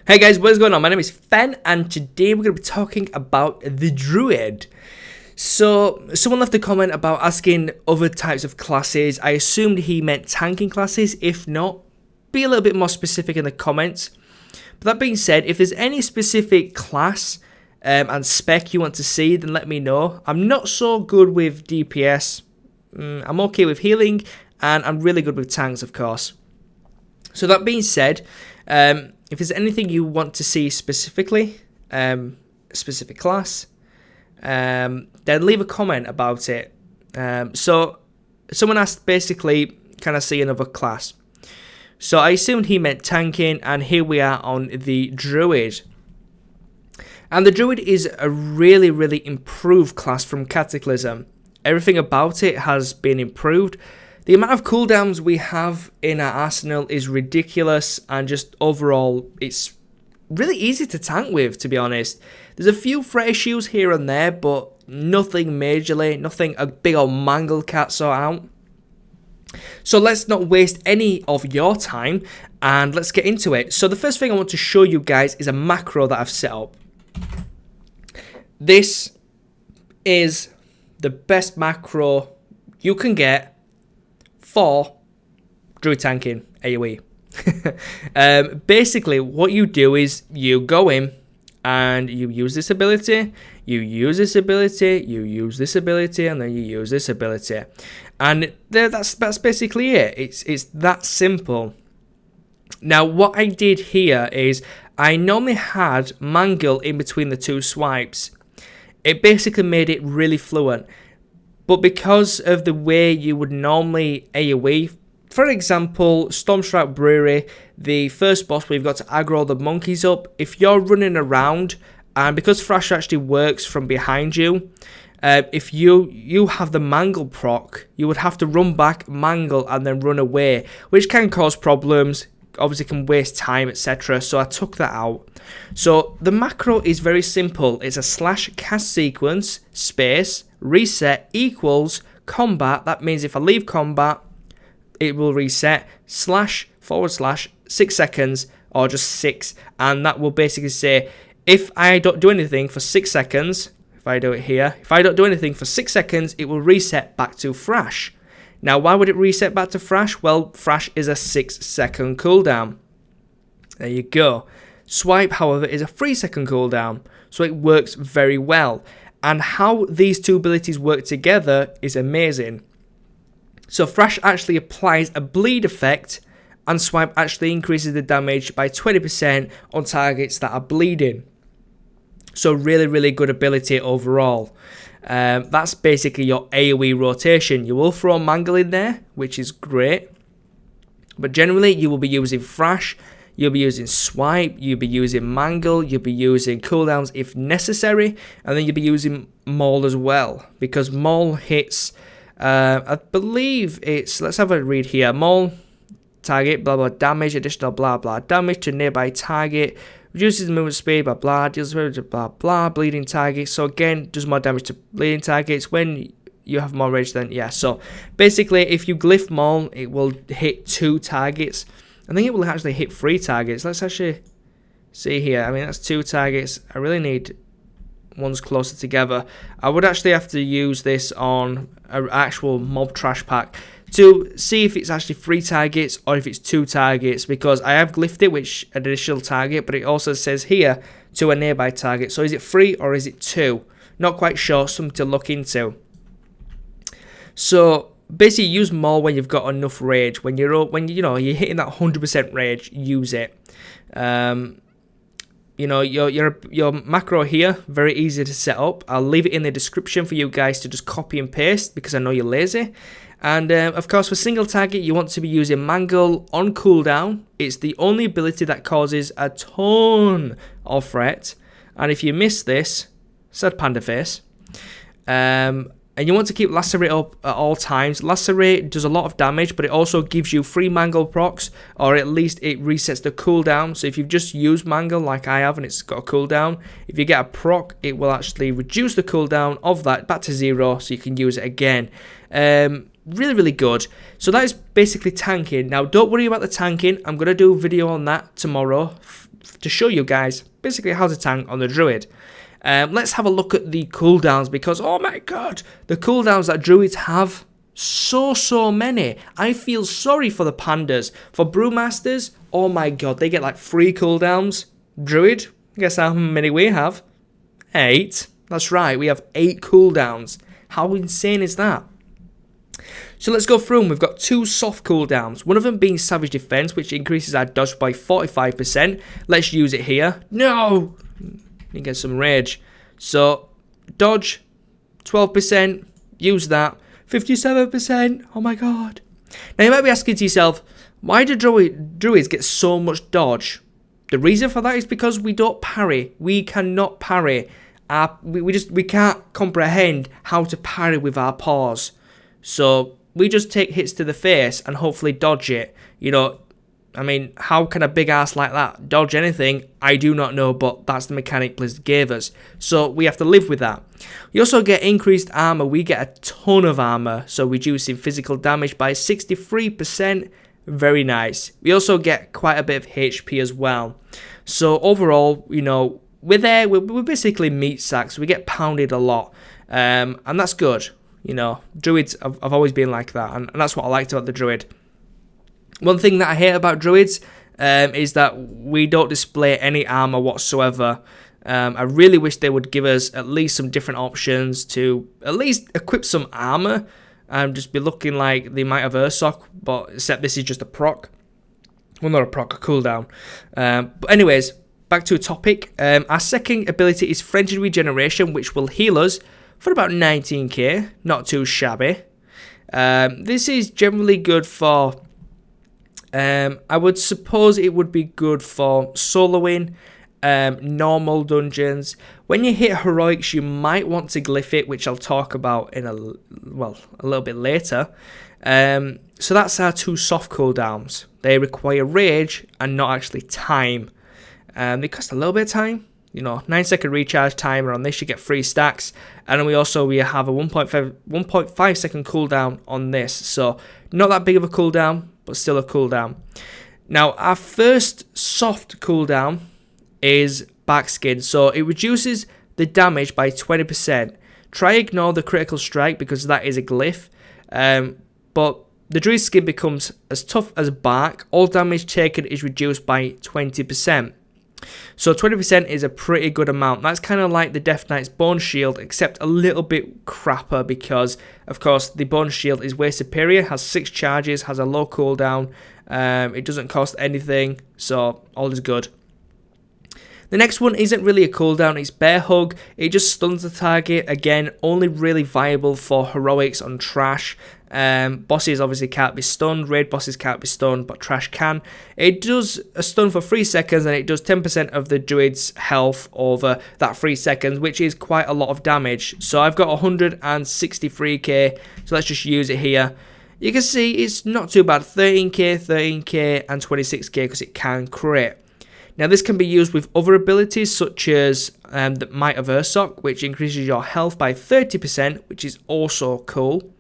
Hey guys, what is going on? My name is Fen, and today we're going to be talking about the Druid. So, someone left a comment about asking other types of classes. I assumed he meant tanking classes. If not, be a little bit more specific in the comments. But that being said, if there's any specific class and spec you want to see, then let me know. I'm not so good with DPS. I'm okay with healing, and I'm really good with tanks, of course. So that being said, if there's anything you want to see specifically, specific class, then leave a comment about it. So someone asked basically, can I see another class? So I assumed he meant tanking, and here we are on the Druid. And the Druid is a really, really improved class from Cataclysm. Everything about it has been improved. The amount of cooldowns we have in our arsenal is ridiculous, and just overall, it's really easy to tank with, to be honest. There's a few threat issues here and there, but nothing majorly, nothing a big old mangle can't sort out. So let's not waste any of your time, and let's get into it. So the first thing I want to show you guys is a macro that I've set up. This is the best macro you can get for Druid tanking AoE. Basically, what you do is you go in and you use this ability, you use this ability, you use this ability, and then you use this ability. And that's basically it. It's that simple. Now, what I did here is I normally had Mangle in between the two swipes. It basically made it really fluent. But because of the way you would normally AoE, for example, Stormstrike Brewery, the first boss where you've got to aggro the monkeys up, if you're running around, and because Thrash actually works from behind you, if you have the Mangle proc, you would have to run back, Mangle, and then run away, which can cause problems, obviously can waste time, etc. So I took that out. So the macro is very simple. It's a / cast sequence space reset equals combat. That means if I leave combat, it will reset / / 6 seconds, or just 6, and that will basically say if I don't do anything for 6 seconds, if I do it here, if I don't do anything for 6 seconds, it will reset back to Thrash. Now, why would it reset back to Thrash? Well, Thrash is a 6-second cooldown. There you go. Swipe, however, is a 3-second cooldown, so it works very well. And how these two abilities work together is amazing. So Thrash actually applies a bleed effect, and Swipe actually increases the damage by 20% on targets that are bleeding. So really, really good ability overall. That's basically your AoE rotation. You will throw Mangle in there, which is great. But generally, you will be using Thrash, you'll be using Swipe, you'll be using Mangle, you'll be using cooldowns if necessary, and then you'll be using Maul as well. Because Maul hits, I believe it's, let's have a read here. Maul, target, blah, blah, damage, additional, blah, blah, damage to nearby target, reduces the movement speed, blah, blah, deals with, blah, blah, bleeding targets. So again, does more damage to bleeding targets when you have more rage then, yeah. So basically, if you glyph Maul, it will hit 2 targets. I think it will actually hit 3 targets. Let's actually see here. I mean, that's 2 targets. I really need ones closer together. I would actually have to use this on an actual mob trash pack to see if it's actually 3 targets or if it's 2 targets, because I have glyphed it, which an additional target, but it also says here to a nearby target. So is it 3 or is it 2? Not quite sure. Something to look into. So basically, use Maul when you've got enough rage. When you're hitting that 100% rage, use it. Your macro here, very easy to set up. I'll leave it in the description for you guys to just copy and paste, because I know you're lazy. And of course, for single target, you want to be using Mangle on cooldown. It's the only ability that causes a ton of threat. And if you miss this, sad panda face. And you want to keep Lacerate up at all times. Lacerate does a lot of damage, but it also gives you 3 Mangle procs, or at least it resets the cooldown. So if you've just used Mangle like I have and it's got a cooldown, if you get a proc, it will actually reduce the cooldown of that back to 0, so you can use it again. Really, really good. So that is basically tanking. Now, don't worry about the tanking. I'm going to do a video on that tomorrow. to show you guys basically how to tank on the Druid. Let's have a look at the cooldowns, because oh my god, the cooldowns that Druids have, so many. I feel sorry for the pandas. For Brewmasters, oh my god, they get like 3 cooldowns. Druid, guess how many we have? 8. That's right, we have 8 cooldowns. How insane is that? So let's go through them. We've got 2 soft cooldowns. One of them being Savage Defense, which increases our dodge by 45%. Let's use it here. No! You get some rage. So, dodge, 12%. Use that. 57%. Oh my god. Now you might be asking to yourself, why do Druids get so much dodge? The reason for that is because we don't parry. We cannot parry. We can't comprehend how to parry with our paws. So we just take hits to the face and hopefully dodge it. You know, I mean, how can a big ass like that dodge anything? I do not know, but that's the mechanic Blizzard gave us. So we have to live with that. You also get increased armor. We get a ton of armor, so reducing physical damage by 63%. Very nice. We also get quite a bit of HP as well. So overall, you know, we're basically meat sacks. We get pounded a lot, and that's good. You know, Druids have always been like that, and that's what I liked about the Druid. One thing that I hate about Druids is that we don't display any armor whatsoever. I really wish they would give us at least some different options to at least equip some armor and just be looking like they might have Ursoc, but except this is just a proc. Well, not a proc, a cooldown. But anyways, back to a topic. Our second ability is Frenzied Regeneration, which will heal us for about 19k, not too shabby. This is generally good for, I would suppose it would be good for soloing, normal dungeons. When you hit heroics, you might want to glyph it, which I'll talk about in a little bit later. So that's our 2 soft cooldowns. They require rage and not actually time. They cost a little bit of time. You know, 9-second recharge timer on this, you get 3 stacks, and then we have a 1.5 second cooldown on this, so not that big of a cooldown, but still a cooldown. Now, our first soft cooldown is Backskin, so it reduces the damage by 20%. Try ignore the critical strike because that is a glyph, but the Druid skin becomes as tough as bark. All damage taken is reduced by 20%. So 20% is a pretty good amount. That's kind of like the Death Knight's Bone Shield, except a little bit crapper because, of course, the Bone Shield is way superior, has 6 charges, has a low cooldown, it doesn't cost anything, so all is good. The next one isn't really a cooldown, it's Bear Hug. It just stuns the target. Again, only really viable for heroics on Thrash. Bosses obviously can't be stunned, raid bosses can't be stunned, but Thrash can. It does a stun for 3 seconds and it does 10% of the Druid's health over that 3 seconds, which is quite a lot of damage. So I've got 163k, so let's just use it here. You can see it's not too bad, 13k, and 26k because it can crit. Now this can be used with other abilities such as the Might of Ursoc, which increases your health by 30%, which is also cool.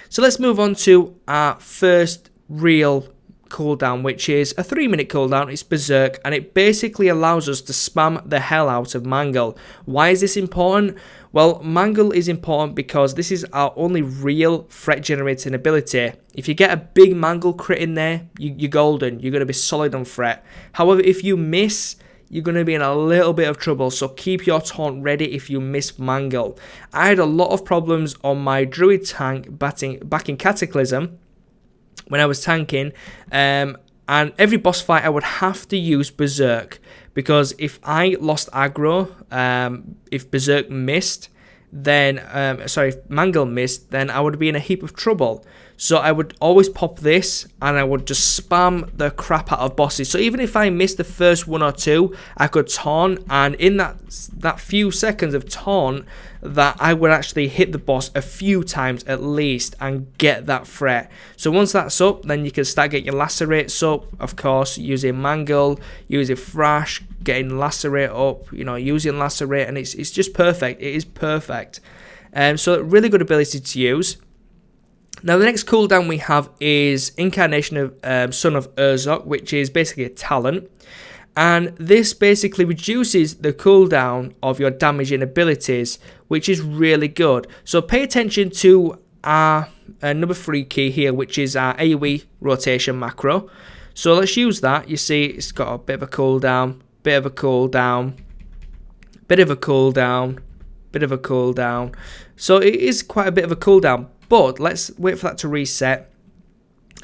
So let's move on to our first real cooldown, which is a 3-minute cooldown. It's Berserk, and it basically allows us to spam the hell out of Mangle. Why is this important? Well, Mangle is important because this is our only real threat generating ability. If you get a big Mangle crit in there, you're golden. You're going to be solid on threat. However, if you miss, you're going to be in a little bit of trouble, so keep your taunt ready if you miss Mangle. I had a lot of problems on my Druid tank back in Cataclysm when I was tanking, and every boss fight I would have to use Berserk, because if I lost aggro, if Berserk missed, then, if Mangle missed, then I would be in a heap of trouble. So I would always pop this, and I would just spam the crap out of bosses. So even if I missed the first 1 or 2, I could taunt, and in that few seconds of taunt, that I would actually hit the boss a few times at least and get that threat. So once that's up, then you can start getting your lacerates up, of course, using Mangle, using Thrash, getting lacerate up, you know, using lacerate, and it's just perfect. It is perfect. So really good ability to use. Now the next cooldown we have is Incarnation of Son of Ursoc, which is basically a talent. And this basically reduces the cooldown of your damaging abilities, which is really good. So pay attention to our number 3 key here, which is our AoE rotation macro. So let's use that. You see it's got a bit of a cooldown, bit of a cooldown, bit of a cooldown, bit of a cooldown. So it is quite a bit of a cooldown, but let's wait for that to reset.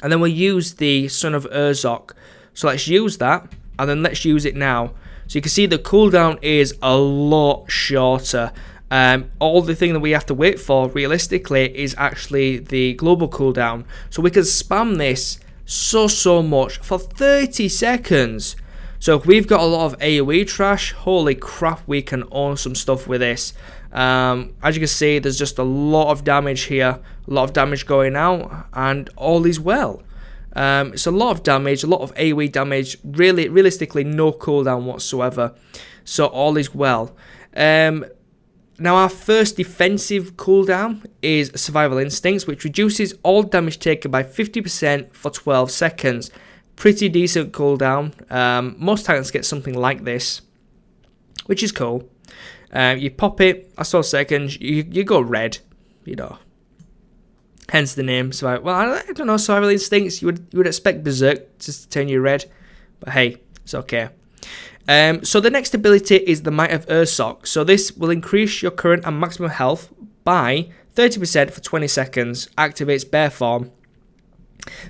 And then we'll use the Son of Urzok. So let's use that, and then let's use it now. So you can see the cooldown is a lot shorter. All the thing that we have to wait for, realistically, is actually the global cooldown. So we can spam this so much for 30 seconds. So if we've got a lot of AoE trash, holy crap, we can own some stuff with this. As you can see, there's just a lot of damage here, a lot of damage going out, and all is well. It's a lot of damage, a lot of AoE damage, really, realistically no cooldown whatsoever, so all is well. Now our first defensive cooldown is Survival Instincts, which reduces all damage taken by 50% for 12 seconds. Pretty decent cooldown. Most tanks get something like this, which is cool. You pop it, that's 12 seconds, you go red, you know. Hence the name. Well, I don't know, Survival Instincts, you would expect Berserk to turn you red, but hey, it's okay. So the next ability is the Might of Urzok. So this will increase your current and maximum health by 30% for 20 seconds. Activates bear form.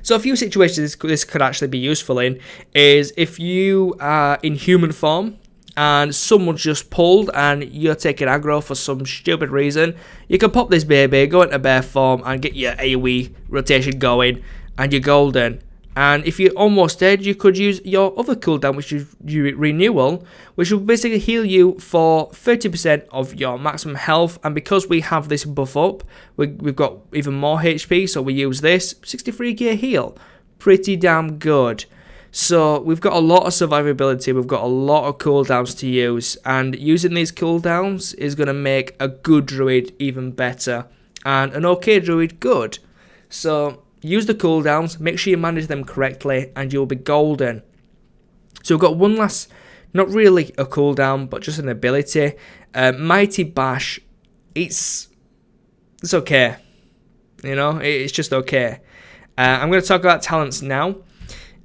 So a few situations this could actually be useful in is if you are in human form and someone's just pulled and you're taking aggro for some stupid reason, you can pop this baby, go into bear form and get your AoE rotation going, and you're golden. And if you're almost dead, you could use your other cooldown, which is Renewal, which will basically heal you for 30% of your maximum health. And because we have this buff up, we've got even more HP, so we use this. 63 gear heal. Pretty damn good. So we've got a lot of survivability, we've got a lot of cooldowns to use, and using these cooldowns is going to make a good Druid even better, and an okay Druid good. So use the cooldowns, make sure you manage them correctly, and you'll be golden. So we've got one last, not really a cooldown, but just an ability. Mighty Bash, it's okay. You know, it's just okay. I'm going to talk about talents now.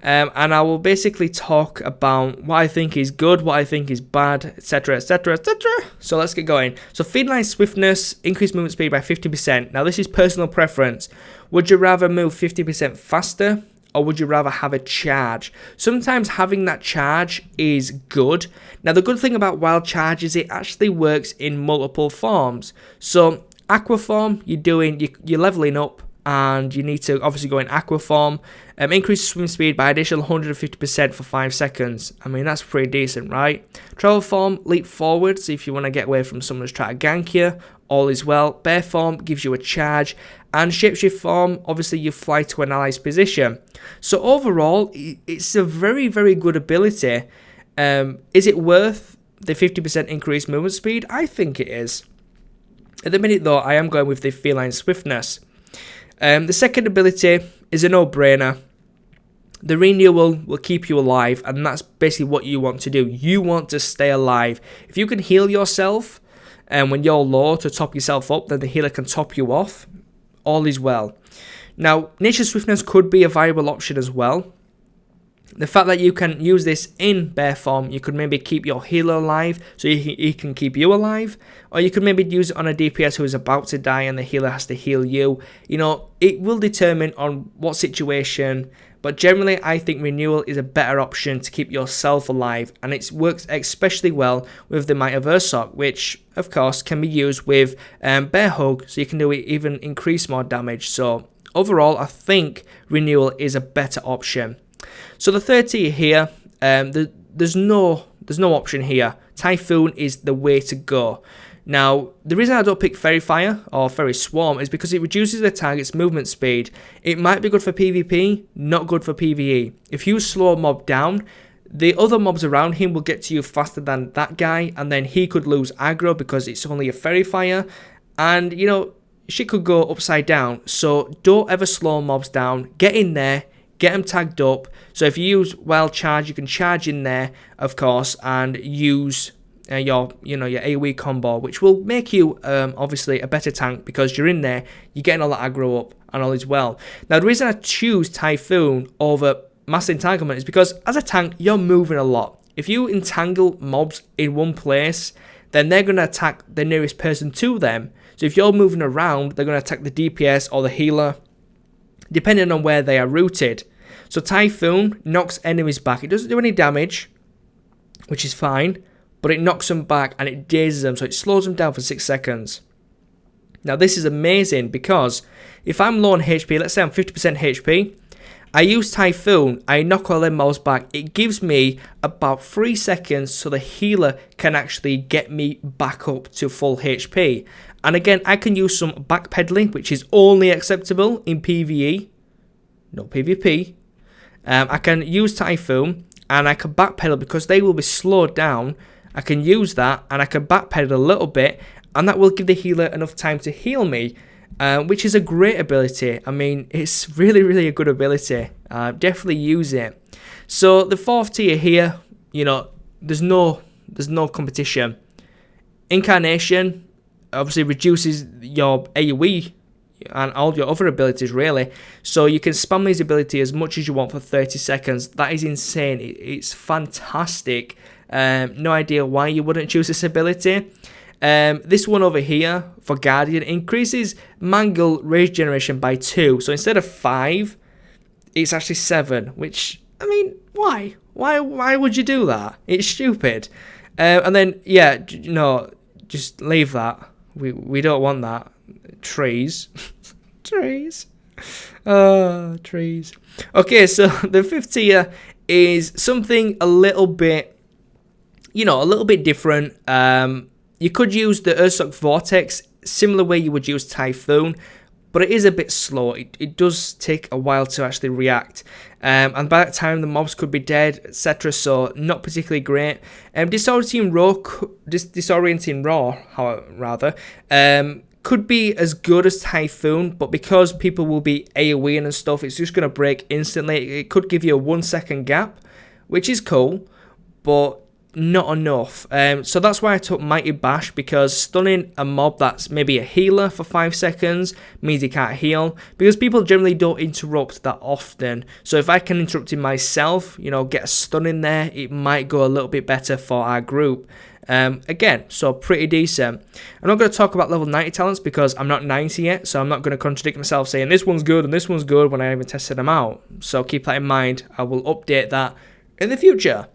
And I will basically talk about what I think is good, what I think is bad, etc, etc, etc. So let's get going. So Feline Swiftness, increased movement speed by 50%. Now this is personal preference. Would you rather move 50% faster, or would you rather have a charge? Sometimes having that charge is good. Now the good thing about wild charge is it actually works in multiple forms. So aqua form, you're leveling up, and you need to obviously go in aqua form. Increase swim speed by additional 150% for 5 seconds. I mean, that's pretty decent, right? Travel form, leap forwards if you want to get away from someone who's trying to gank you. All is well. Bear form gives you a charge. And shapeshift form, obviously you fly to an ally's position. So overall, it's a very, very good ability. Is it worth the 50% increased movement speed? I think it is. At the minute though, I am going with the Feline Swiftness. The second ability is a no-brainer. The renewal will keep you alive, and that's basically what you want to do. You want to stay alive. If you can heal yourself, and when you're low to top yourself up, then the healer can top you off. All is well. Now, Nature Swiftness could be a viable option as well. The fact that you can use this in bear form, you could maybe keep your healer alive, so he can keep you alive, or you could maybe use it on a DPS who is about to die and the healer has to heal you. You know, it will determine on what situation, but generally I think Renewal is a better option to keep yourself alive, and it works especially well with the Might of Urzok, which of course can be used with Bear Hug, so you can do it even increase more damage. So overall, I think Renewal is a better option. So the third tier here, there's no option here. Typhoon is the way to go. Now, the reason I don't pick Fairy Fire or Fairy Swarm is because it reduces the target's movement speed. It might be good for PvP, not good for PvE. If you slow a mob down, the other mobs around him will get to you faster than that guy, and then he could lose aggro because it's only a Fairy Fire, and you know, shit could go upside down. So don't ever slow mobs down. Get in there, get them tagged up. So if you use wild charge, you can charge in there, of course, and use your AoE combo, which will make you obviously a better tank because you're in there, you're getting all that aggro up and all is well. Now the reason I choose Typhoon over Mass Entanglement is because as a tank, you're moving a lot. If you entangle mobs in one place, then they're going to attack the nearest person to them. So if you're moving around, they're going to attack the DPS or the healer, depending on where they are rooted. So Typhoon knocks enemies back. It doesn't do any damage, which is fine, but it knocks them back and it dazes them, so it slows them down for 6 seconds. Now this is amazing because if I'm low on HP, let's say I'm 50% HP, I use Typhoon, I knock all them mobs back, it gives me about 3 seconds so the healer can actually get me back up to full HP. And again, I can use some backpedaling, which is only acceptable in PvE, no PvP. I can use Typhoon and I can backpedal because they will be slowed down. I can use that and I can backpedal a little bit, and that will give the healer enough time to heal me. Which is a great ability. I mean, it's really, really a good ability. Definitely use it. So the 4th tier here, there's no competition. Incarnation obviously reduces your AoE and all your other abilities really. So you can spam these abilities as much as you want for 30 seconds. That is insane. It's fantastic. No idea why you wouldn't choose this ability. This one over here for Guardian increases Mangle rage generation by 2. So instead of 5, it's actually 7. Which, I mean, why? Why would you do that? It's stupid. And then, yeah, just leave that. We don't want that. Trees. Trees. Oh, trees. Okay, so the 5th tier is something a little bit different. You could use the Ursoc Vortex, similar way you would use Typhoon, but it is a bit slow. It does take a while to actually react. And by that time, the mobs could be dead, etc. So, not particularly great. Disorienting Roar, could be as good as Typhoon, but because people will be AoEing and stuff, it's just going to break instantly. It could give you a 1 second gap, which is cool, but not enough. So that's why I took Mighty Bash, because stunning a mob that's maybe a healer for 5 seconds means he can't heal, because people generally don't interrupt that often. So if I can interrupt him myself, get a stun in there, it might go a little bit better for our group. Again, so pretty decent. I'm not going to talk about level 90 talents because I'm not 90 yet, so I'm not going to contradict myself saying this one's good and this one's good when I haven't tested them out. So keep that in mind. I will update that in the future.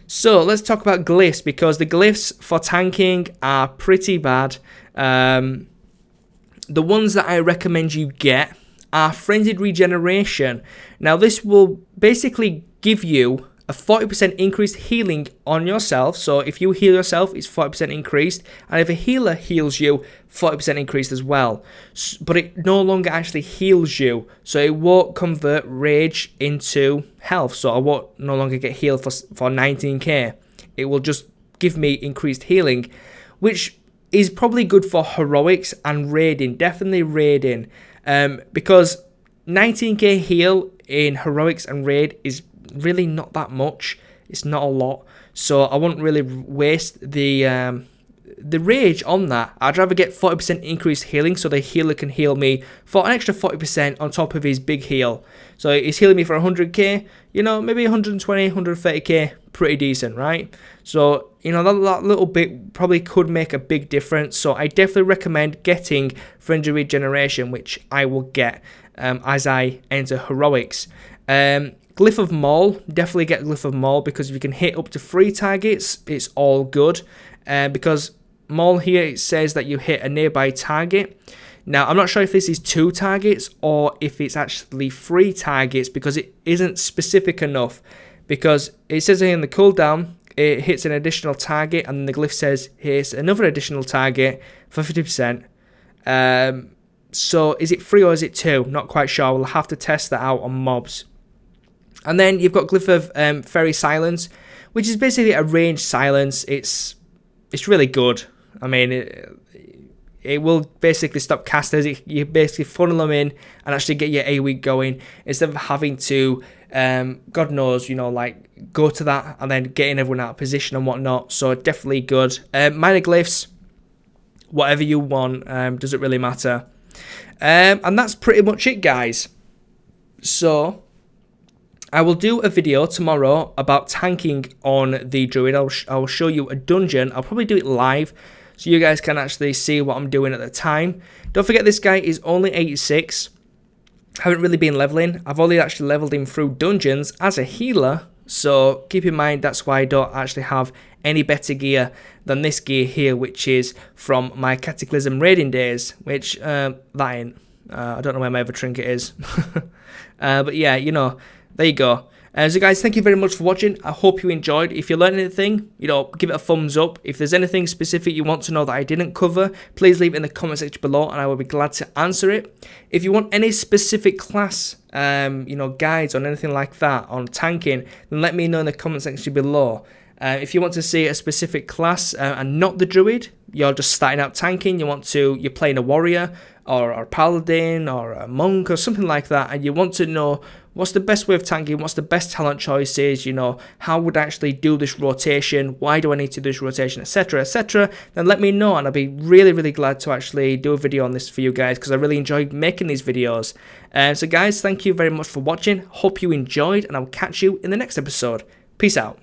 So let's talk about glyphs, because the glyphs for tanking are pretty bad. The ones that I recommend you get are Frenzied Regeneration. Now this will basically give you a 40% increased healing on yourself. So if you heal yourself, it's 40% increased. And if a healer heals you, 40% increased as well. But it no longer actually heals you. So it won't convert rage into health. So I won't no longer get healed for 19k. It will just give me increased healing, which is probably good for heroics and raiding. Definitely raiding. Because 19k heal in heroics and raid is really not that much. It's not a lot, so I wouldn't really waste the rage on that. I'd rather get 40% increased healing, so the healer can heal me for an extra 40% on top of his big heal. So he's healing me for 100k, maybe 120, 130k, pretty decent, right? So that little bit probably could make a big difference. So I definitely recommend getting Frenzy Regeneration, which I will get as I enter heroics. Glyph of Maul, definitely get Glyph of Maul, because if you can hit up to 3 targets, it's all good. Because Maul here, it says that you hit a nearby target. Now, I'm not sure if this is 2 targets or if it's actually 3 targets, because it isn't specific enough. Because it says here in the cooldown, it hits an additional target, and the glyph says hits another additional target for 50%. So is it 3 or is it 2? Not quite sure. We'll have to test that out on mobs. And then you've got Glyph of Fairy Silence, which is basically a ranged silence. It's really good. I mean, it will basically stop casters. You basically funnel them in and actually get your A week going instead of having to, God knows, like go to that and then getting everyone out of position and whatnot. So definitely good. Minor glyphs, whatever you want, doesn't really matter. And that's pretty much it, guys. So I will do a video tomorrow about tanking on the Druid. I'll show you a dungeon. I'll probably do it live so you guys can actually see what I'm doing at the time. Don't forget, this guy is only 86. Haven't really been leveling. I've only actually leveled him through dungeons as a healer. So keep in mind, that's why I don't actually have any better gear than this gear here, which is from my Cataclysm raiding days, which that ain't. I don't know where my other trinket is. But yeah, there you go. So guys, thank you very much for watching. I hope you enjoyed. If you learned anything, give it a thumbs up. If there's anything specific you want to know that I didn't cover, please leave it in the comment section below and I will be glad to answer it. If you want any specific class, guides on anything like that on tanking, then let me know in the comment section below. If you want to see a specific class and not the Druid, you're just starting out tanking, you're playing a warrior or a paladin or a monk or something like that, and you want to know what's the best way of tanking, what's the best talent choices, how would I actually do this rotation, why do I need to do this rotation, etc, etc, then let me know and I'll be really, really glad to actually do a video on this for you guys, because I really enjoy making these videos. So guys, thank you very much for watching. Hope you enjoyed, and I'll catch you in the next episode. Peace out.